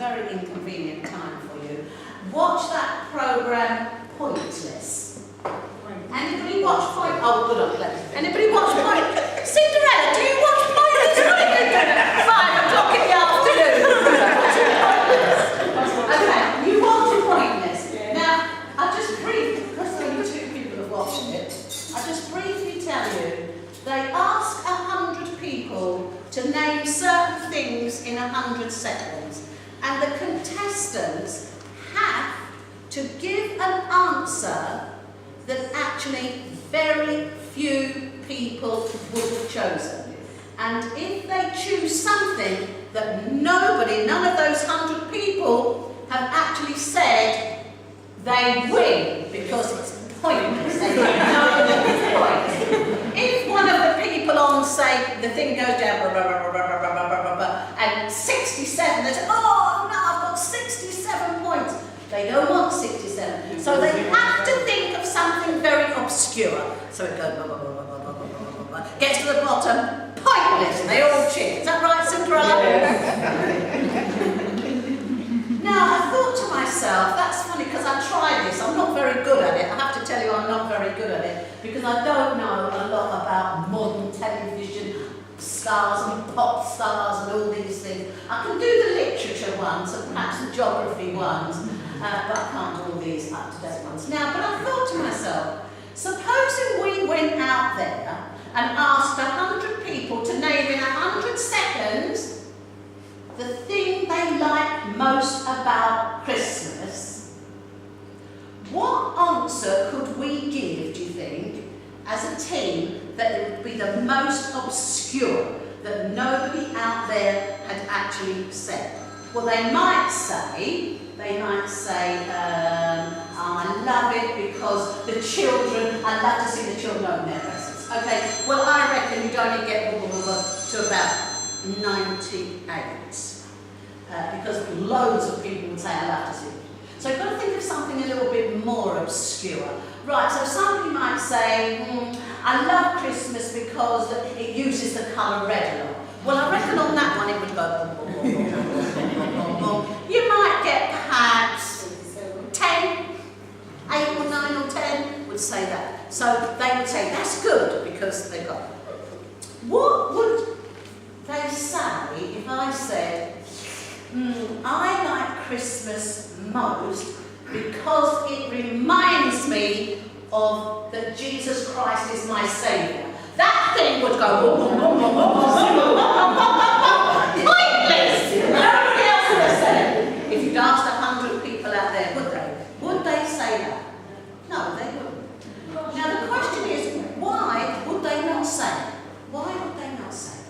very inconvenient time for you. Watch that programme Pointless. Anybody watch Point? Oh, good on. Anybody watch Point? Cinderella, do you watch Pointless? 5 o'clock in the afternoon. Okay, you watch Pointless. Now, I'll just briefly, because only 2 people have watched it, I'll just briefly tell you, they ask 100 people to name certain things in 100 seconds, and the contestants have to give an answer that actually very few people would have chosen. And if they choose something that none of those 100 people have actually said, they win, because it's pointless. They don't know the point. If one of the people on, say, the thing goes down, and 67, they say, oh no, I've got 67 points. They don't want 67. So they have to think of something very obscure. So it goes, gets to the bottom, pointless. They all cheer. Is that right, Cinderella? Now, I thought to myself, that's funny because I tried this. I'm not very good at it. I have to tell you I'm not very good at it because I don't know a lot about modern television stars and pop stars and all these things. I can do the literature ones and perhaps the geography ones, but I can't do all these up-to-date ones. Now, but I thought to myself, supposing we went out there and asked 100 people to name in 100 seconds the thing they like most about Christmas, what answer could we give, do you think, as a team, that it would be the most obscure, that nobody out there had actually said? Well, they might say, I love it because the children, I love to see the children open their presents. Okay, well, I reckon you'd only get to about 98, because loads of people would say, I love to see it. So you've got to think of something a little bit more obscure. Right, so somebody might say, I love Christmas because it uses the colour red a lot. Well, I reckon on that one it would go, you might get perhaps 10, 8 or 9 or 10 would say that. So they would say, that's good, because they've got. What would they say if I said, I like Christmas most because it reminds me of that Jesus Christ is my Saviour? That thing would go, pointless! Nobody else would have said it. If you'd asked 100 people out there, would they? Would they say that? No, they wouldn't. Now the question is, why would they not say it? Why would they not say it?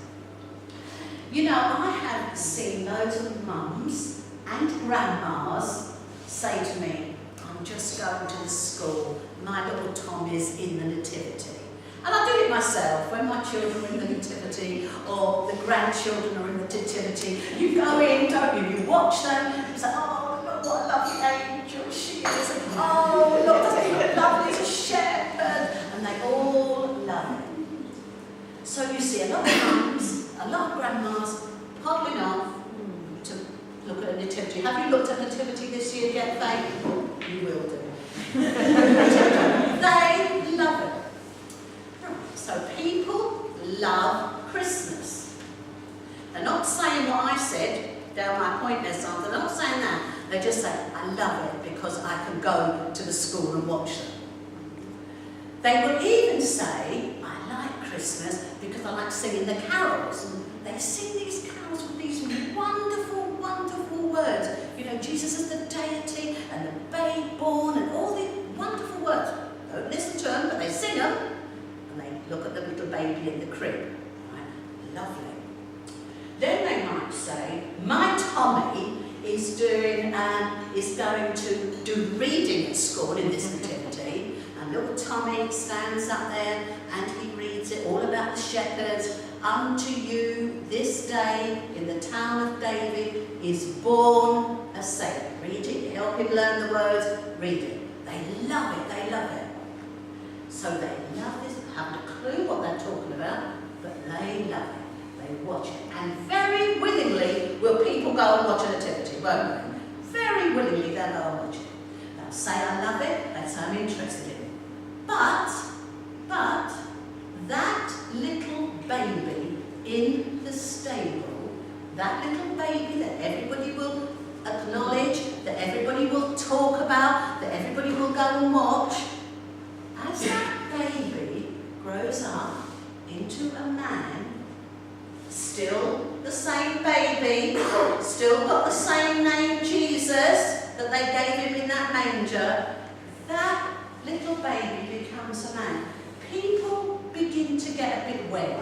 You know, I have seen loads of mums and grandmas say to me, I'm just going to the school, my little Tommy's in the nativity. And I do it myself, when my children are in the nativity, or the grandchildren are in the nativity. You go in, don't you? You watch them, you say, oh, look what a lovely angel she is, and oh, look, doesn't he look lovely as a shepherd? And they all love it. So you see a lot of mums, a lot of grandmas popping off to look at a nativity. Have you looked at nativity this year yet, Faye? You will do. They love it. So people love Christmas. They're not saying what I said down my pointless answer. They're not saying that. They just say, I love it because I can go to the school and watch them. They will even say, I like Christmas because I like singing the carols. They sing these carols with these wonderful, wonderful words. You know, Jesus is the deity and the babe born and all these wonderful words. Don't listen to them, but they sing them. And they look at the little baby in the crib. Right? Lovely. Then they might say, my Tommy is going to do reading at school in this nativity. And little Tommy stands up there and he reads it all about the shepherds. Unto you this day in the town of David is born a Saviour. Read it, help him learn the words, read it. They love it, they love it. So they love this, haven't a clue what they're talking about, but they love it. They watch it. And very willingly will people go and watch a nativity. it, won't they? Very willingly they'll go and watch it. They'll say I love it, they'll say I'm interested in it. But that little baby in the stable, that little baby that everybody will acknowledge, that everybody will talk about, that everybody will go and watch, as that baby grows up into a man, still the same baby, still got the same name Jesus that they gave him in that manger, that little baby becomes a man. People begin to get a bit wary.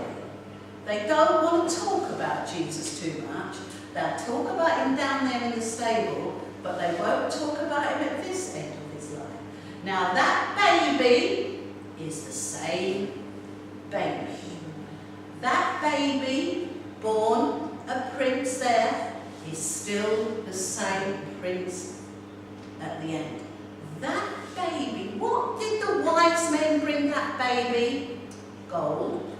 They don't want to talk about Jesus too much. They'll talk about him down there in the stable, but they won't talk about him at this end of his life. Now that baby is the same baby. That baby, born a prince there, is still the same prince at the end. That baby, what did the wise men bring that baby? Gold,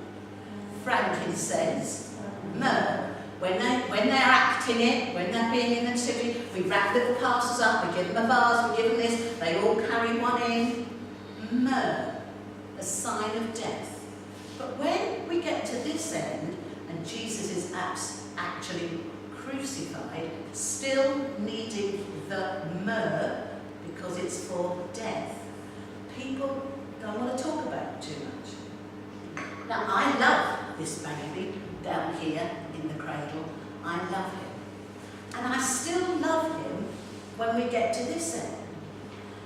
frankincense, myrrh. When they're acting it, when they're being in the city, we wrap little parcels up, we give them a vase, we give them this, they all carry one in. Myrrh, a sign of death. But when we get to this end, and Jesus is actually crucified, still needing the myrrh, because it's for death, people don't want to talk about it too much. Now, I love this baby down here in the cradle. I love him. And I still love him when we get to this end.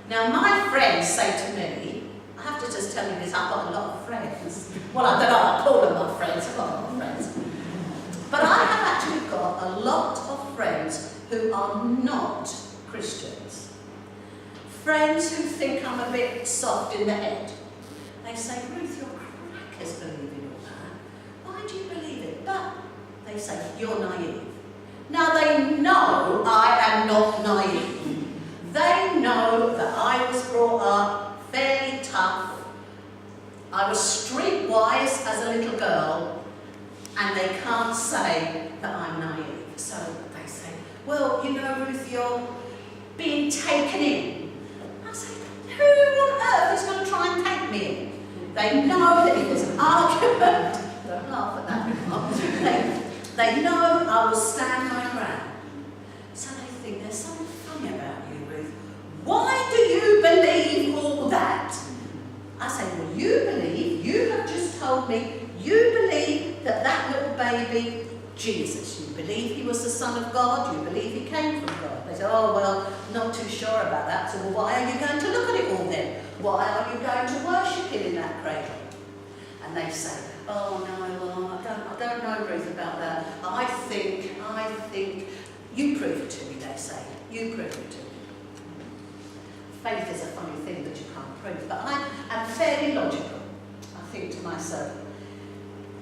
Now, my friends say to me, I have to just tell you this, I've got a lot of friends. Well, I don't know, I call them my friends, I've got a lot of friends. But I have actually got a lot of friends who are not Christians. Friends who think I'm a bit soft in the head. They say, Ruth, you're crackers believing all that. Why do you believe it? But they say, you're naive. Now they know I am not naive. They know that I was brought up fairly tough. I was streetwise as a little girl, and they can't say that I'm naive. So they say, well, you know, Ruth, you're being taken in. I say, who on earth is going to try and take me in? They know that it was an argument. Don't laugh at that. They know I will stand my ground. So they think there's something funny about you, Ruth. Why do you believe all that? I say, well, you have just told me, you believe that little baby, Jesus, you believe he was the Son of God, you believe he came from God. They say, oh, well, not too sure about that. So, well, why are you going to look at it all then? Why are you going to worship him in that cradle? And they say, oh, no, well, I don't know, Ruth, about that. I think, you prove it to me, they say. You prove it to me. Faith is a funny thing that you can't prove, but I am fairly logical. I think to myself,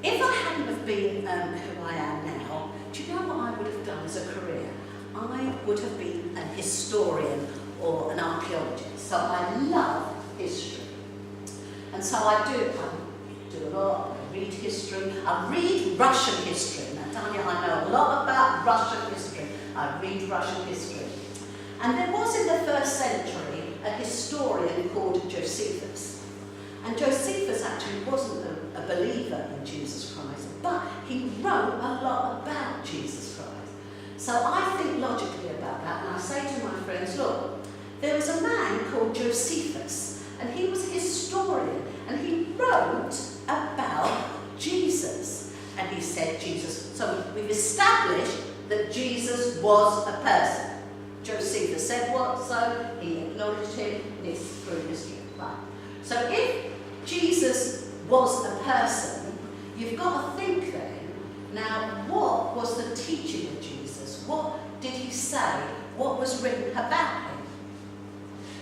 if I hadn't have been who I am now, do you know what I would have done as a career? I would have been an historian or an archaeologist. So I love history. And so I do a lot. I read history. I read Russian history. Now, Tanya, I know a lot about Russian history. I read Russian history. And there was in the 1st century a historian called Josephus. And Josephus actually wasn't a believer in Jesus Christ, but he wrote a lot about Jesus Christ. So I think logically about that, and I say to my friends, look, there was a man called Josephus, and he was a historian, and he wrote about Jesus. And he said Jesus, so we've established that Jesus was a person. Josephus said what, so he acknowledged him, this through history. Right. So if Jesus was a person, you've got to think then, now what was the teaching of Jesus? What did he say? What was written about him?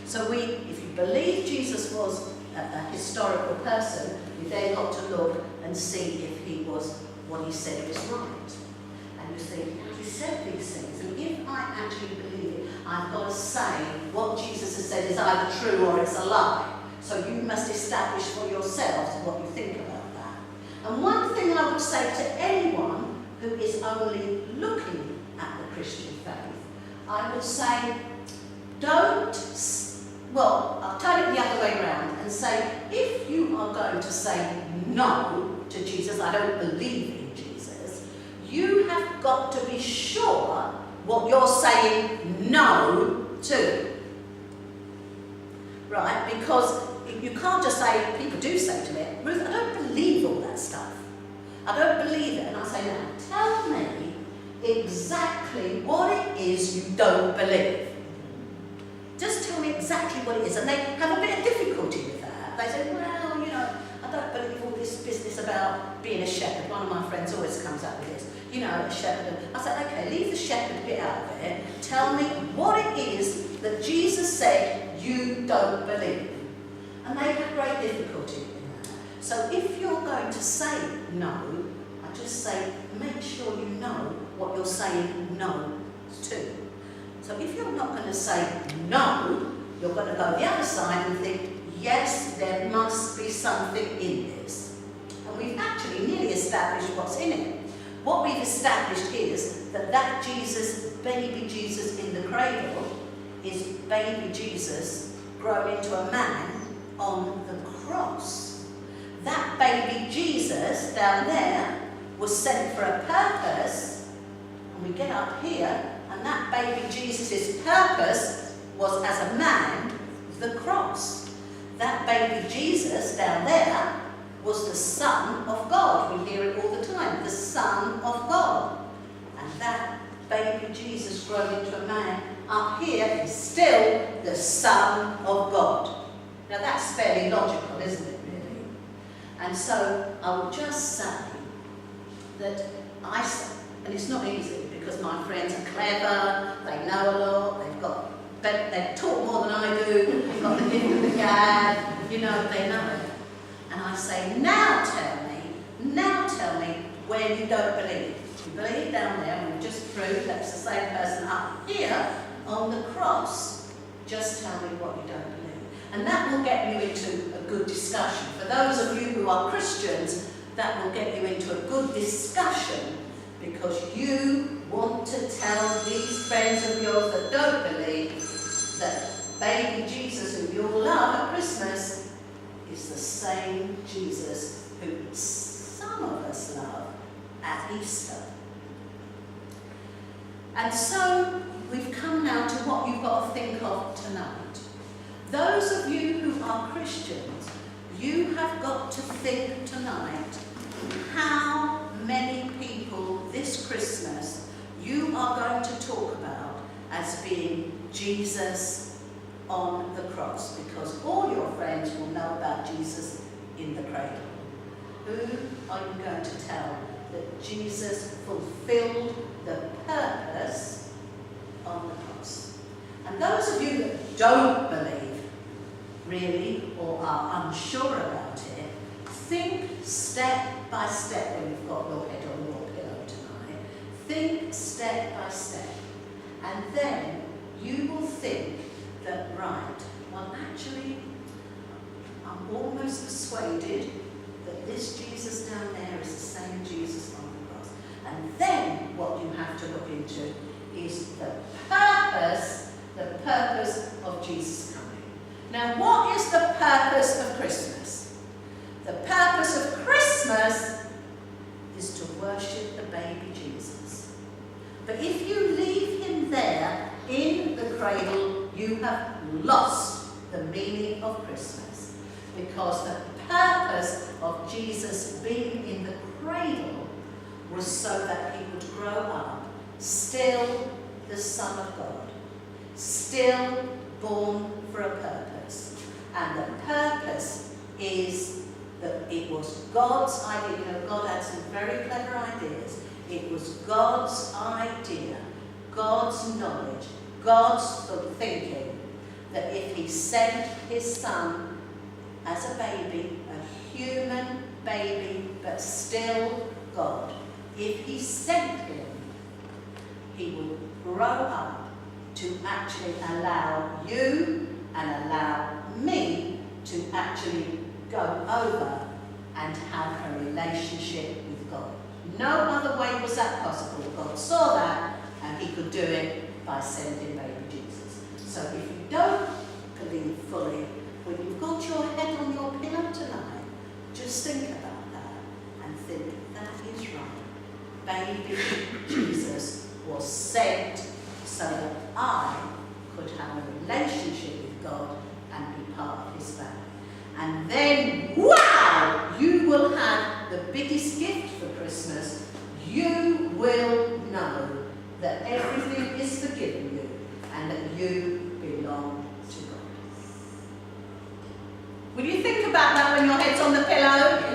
So if you believe Jesus was a historical person, you then got to look and see if he was what he said was right. And you think, he said these things, and if I actually believe it, I've got to say what Jesus has said is either true or it's a lie. So you must establish for yourselves what you think about that. And one thing I would say to anyone who is only looking at the Christian faith, I would say, I'll turn it the other way around and say, if you are going to say no to Jesus, I don't believe in Jesus, you have got to be sure what you're saying no to. Right? Because you can't just say, people do say to me, Ruth, I don't believe all that stuff. I don't believe it. And I say, now, tell me exactly what it is you don't believe. Just tell me exactly what it is. And they have a bit of difficulty with that. They say, well, you know, I don't believe all this business about being a shepherd. One of my friends always comes up with this. You know, a shepherd. I said, okay, leave the shepherd bit out of it. Tell me what it is that Jesus said you don't believe. And they have great difficulty in that. So if you're going to say no, I just say, make sure you know what you're saying no to. So if you're not going to say no, you're going to go the other side and think, yes, there must be something in this. And we've actually nearly established what's in it. What we've established is that Jesus, baby Jesus in the cradle, is baby Jesus grown into a man on the cross. That baby Jesus down there was sent for a purpose, and we get up here, and that baby Jesus' purpose was as a man, the cross. That baby Jesus down there was the Son of God. We hear it all the time, the Son of God. And that baby Jesus grown into a man up here is still the Son of God. Now that's fairly logical, isn't it, really? And so I would just say that and it's not easy because my friends are clever, they know a lot, they've taught more than I do, they've got the gift of the gab, you know, they know it. And I say, now tell me where you don't believe. You believe down there, and we've just proved that's the same person up here on the cross. Just tell me what you don't believe. And that will get you into a good discussion. For those of you who are Christians, that will get you into a good discussion because you want to tell these friends of yours that don't believe that baby Jesus, who you all love at Christmas, is the same Jesus who some of us love at Easter. And so we've come now to what you've got to think of tonight. Those of you who are Christians, you have got to think tonight how many people this Christmas you are going to talk about as being Jesus on the cross, because all your friends will know about Jesus in the cradle. Who are you going to tell that Jesus fulfilled the purpose on the cross? And those of you that don't believe, really, or are unsure about it, think step by step when you've got your head on your pillow tonight. Think step by step. And then you will think that, right, well actually, I'm almost persuaded that this Jesus down there is the same Jesus on the cross. And then what you have to look into is the purpose of Jesus coming. Now, what is the purpose of Christmas? The purpose of Christmas is to worship the baby Jesus. But if you leave him there in the cradle, you have lost the meaning of Christmas. Because the purpose of Jesus being in the cradle was so that he would grow up still the Son of God, still born for a purpose. And the purpose is that it was God's idea. You know, God had some very clever ideas. It was God's idea, God's knowledge, God's thinking, that if he sent his Son as a baby, a human baby, but still God, if he sent him, he would grow up to actually allow you and allow me to actually go over and have a relationship with God. No other way was that possible. God saw that and he could do it by sending baby Jesus. So if you don't believe fully, when you've got your head on your pillow tonight, just think about that and think, that is right. Baby Jesus was sent so that I could have a relationship with God and be part of his family. And then, wow, you will have the biggest gift for Christmas. You will know that everything is forgiven you and that you belong to God. Will you think about that when your head's on the pillow?